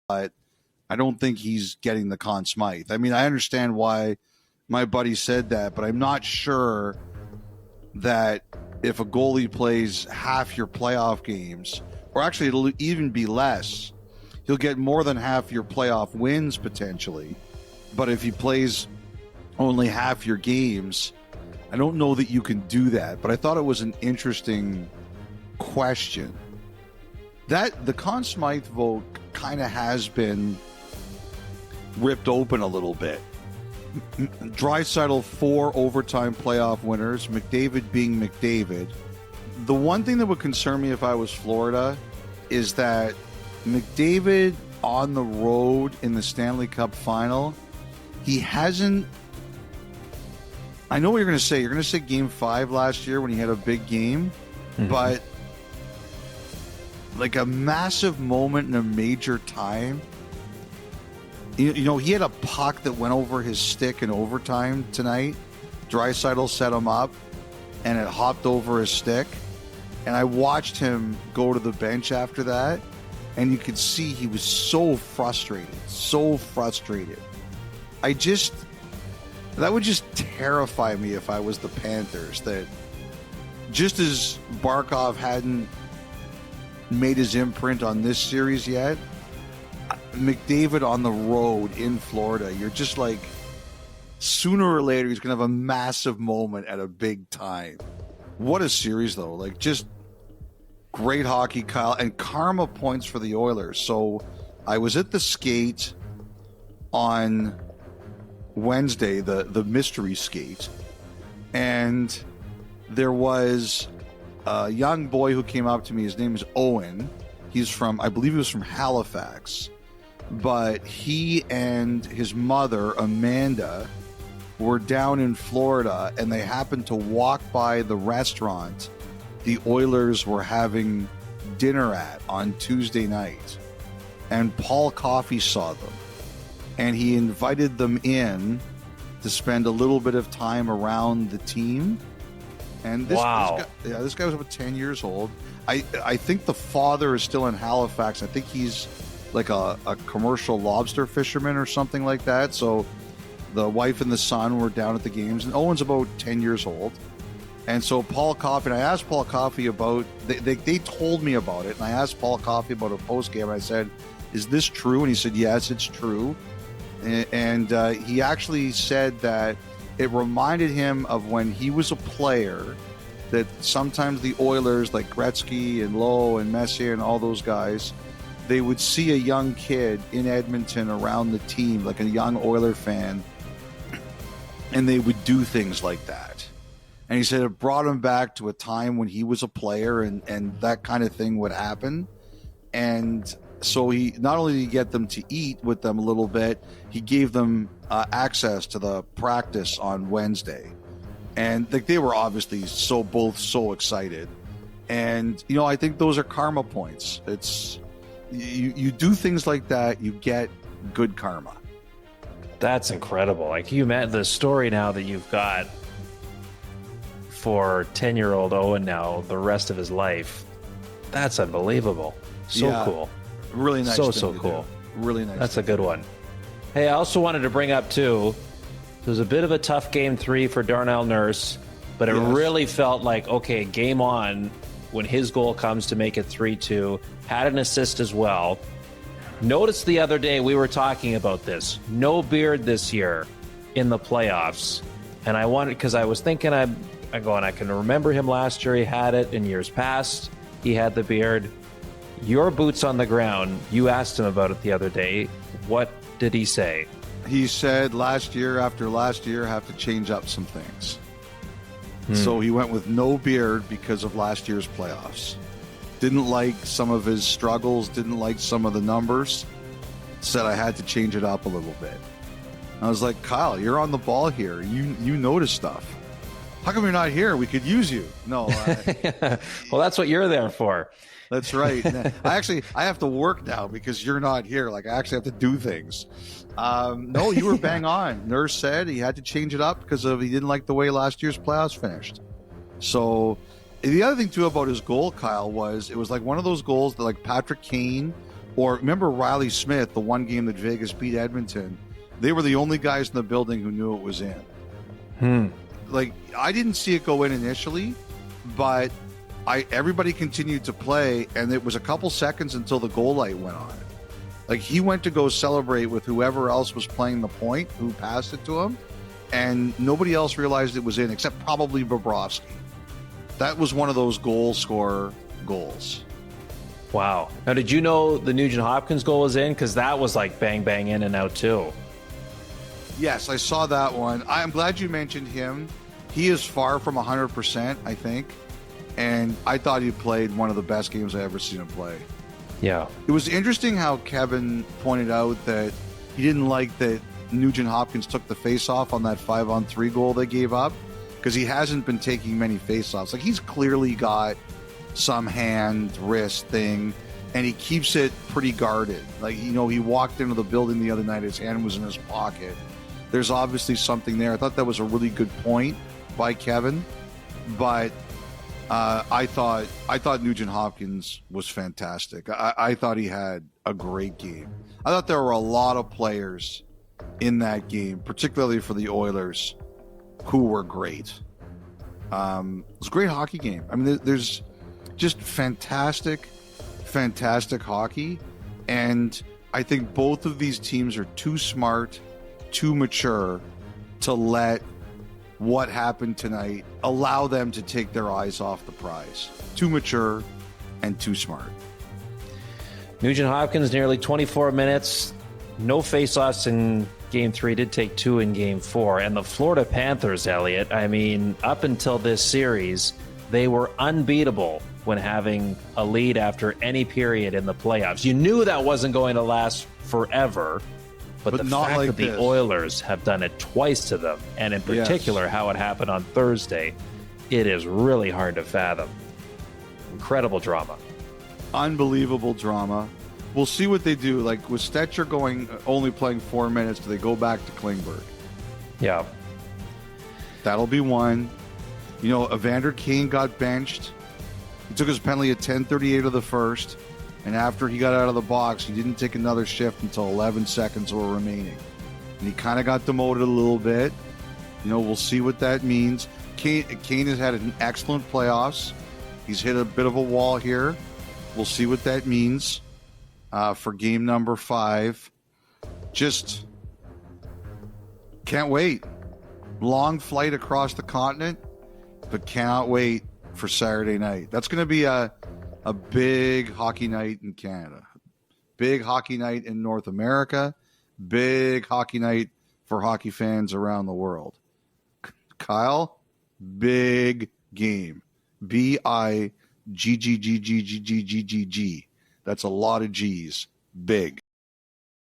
but I don't think he's getting the Conn Smythe. I mean, I understand why my buddy said that, but I'm not sure that if a goalie plays half your playoff games, or actually it'll even be less, he'll get more than half your playoff wins potentially. But if he plays only half your games, I don't know that you can do that. But I thought it was an interesting question. That the Conn Smythe vote kind of has been ripped open a little bit. Draisaitl 4 overtime playoff winners, McDavid being McDavid. The one thing that would concern me if I was Florida is that McDavid on the road in the Stanley Cup final, he hasn't. I know what you're going to say. You're going to say Game 5 last year when he had a big game, but like a massive moment in a major time. You know, he had a puck that went over his stick in overtime tonight. Draisaitl set him up, and it hopped over his stick. And I watched him go to the bench after that, and you could see he was so frustrated, so frustrated. That would just terrify me if I was the Panthers, that just as Barkov hadn't made his imprint on this series yet, McDavid on the road in Florida, you're just like, sooner or later he's going to have a massive moment at a big time. What a series, though. Like, just great hockey, Kyle, and karma points for the Oilers. So I was at the skate on Wednesday, the mystery skate, and there was a young boy who came up to me. His name is Owen. He's from, I believe he was from Halifax, but he and his mother, Amanda, were down in Florida, and they happened to walk by the restaurant the Oilers were having dinner at on Tuesday night. And Paul Coffey saw them, and he invited them in to spend a little bit of time around the team. And this guy was about 10 years old. I think the father is still in Halifax. I think he's like a commercial lobster fisherman or something like that. So the wife and the son were down at the games, and Owen's about 10 years old. And so Paul Coffey, and I asked Paul Coffey about, they told me about it, and I asked Paul Coffey about a postgame, and I said, is this true? And he said, yes, it's true. And he actually said that it reminded him of when he was a player, that sometimes the Oilers, like Gretzky and Lowe and Messier and all those guys, they would see a young kid in Edmonton around the team, like a young Oiler fan, and they would do things like that. And he said it brought him back to a time when he was a player, and that kind of thing would happen. And so he not only did he get them to eat with them a little bit, he gave them access to the practice on Wednesday. And like, they were obviously both so excited. And, you know, I think those are karma points. It's you do things like that, you get good karma. That's incredible. Like, you met the story now that you've got for 10-year-old Owen now the rest of his life. That's unbelievable. So cool. Really nice. So cool. Really nice. That's a good one. Hey, I also wanted to bring up too, it was a bit of a tough Game 3 for Darnell Nurse, but it really felt like, okay, game on when his goal comes to make it 3-2. Had an assist as well. Notice the other day we were talking about this. No beard this year in the playoffs. And I wanted, because I was thinking, I can remember him last year. He had it in years past. He had the beard. Your boots on the ground, you asked him about it the other day. What did he say? He said last year after last year have to change up some things. So he went with no beard because of last year's playoffs. Didn't like some of his struggles, didn't like some of the numbers. Said I had to change it up a little bit. I was like, Kyle, you're on the ball here. You notice stuff. How come you're not here? We could use you. No. Well, that's what you're there for. That's right. I have to work now because you're not here. Like, I actually have to do things. No, you were bang on. Nurse said he had to change it up because he didn't like the way last year's playoffs finished. So the other thing too about his goal, Kyle, was it was like one of those goals that like Patrick Kane Or remember Riley Smith, the one game that Vegas beat Edmonton? They were the only guys in the building who knew it was in. Like, I didn't see it go in initially, but everybody continued to play, and it was a couple seconds until the goal light went on. Like, he went to go celebrate with whoever else was playing the point, who passed it to him, and nobody else realized it was in, except probably Bobrovsky. That was one of those goal scorer goals. Wow. Now, did you know the Nugent-Hopkins goal was in? Because that was like bang, bang, in and out too. Yes, I saw that one. I'm glad you mentioned him. He is far from 100%, I think. And I thought he played one of the best games I ever seen him play. Yeah. It was interesting how Kevin pointed out that he didn't like that Nugent-Hopkins took the face-off on that 5-on-3 goal they gave up, because he hasn't been taking many face-offs. Like, he's clearly got some hand, wrist thing, and he keeps it pretty guarded. Like, you know, he walked into the building the other night, his hand was in his pocket. There's obviously something there. I thought that was a really good point by Kevin, but I thought Nugent-Hopkins was fantastic. I thought he had a great game. I thought there were a lot of players in that game, particularly for the Oilers, who were great. It was a great hockey game. I mean, there's just fantastic hockey, and I think both of these teams are too smart, too mature to let what happened tonight allow them to take their eyes off the prize. Too mature and too smart. Nugent-Hopkins, nearly 24 minutes. No face-offs in Game 3. Did take 2 in Game 4. And the Florida Panthers, Elliotte, I mean, up until this series, they were unbeatable when having a lead after any period in the playoffs. You knew that wasn't going to last forever. But the not fact like that the this. Oilers have done it twice to them, and in particular how it happened on Thursday, it is really hard to fathom. Incredible drama. Unbelievable drama. We'll see what they do. Like, with Stetcher only playing 4 minutes, do they go back to Klingberg? Yeah. That'll be one. You know, Evander Kane got benched. He took his penalty at 10:38 of the first. And after he got out of the box, he didn't take another shift until 11 seconds were remaining. And he kind of got demoted a little bit. You know, we'll see what that means. Kane has had an excellent playoffs. He's hit a bit of a wall here. We'll see what that means for game number 5. Just can't wait. Long flight across the continent, but cannot wait for Saturday night. That's going to be a big hockey night in Canada, big hockey night in North America, big hockey night for hockey fans around the world. Kyle, big game. BIGGGGGGGGG. That's a lot of G's. Big.